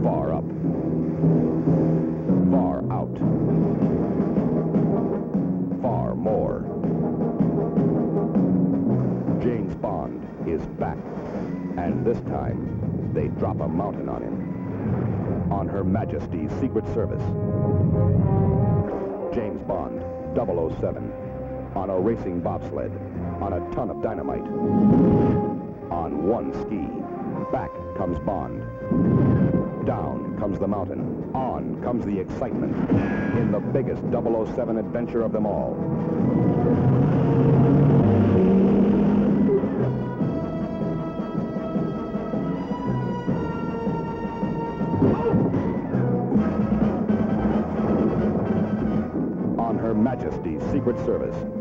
Far up. Far out. Far more. James Bond is back. And this time, they drop a mountain on him. On Her Majesty's Secret Service. James Bond, 007. On a racing bobsled. On a ton of dynamite. On one ski. Back comes Bond. Down comes the mountain. On comes the excitement. In the biggest 007 adventure of them all. On Her Majesty's Secret Service.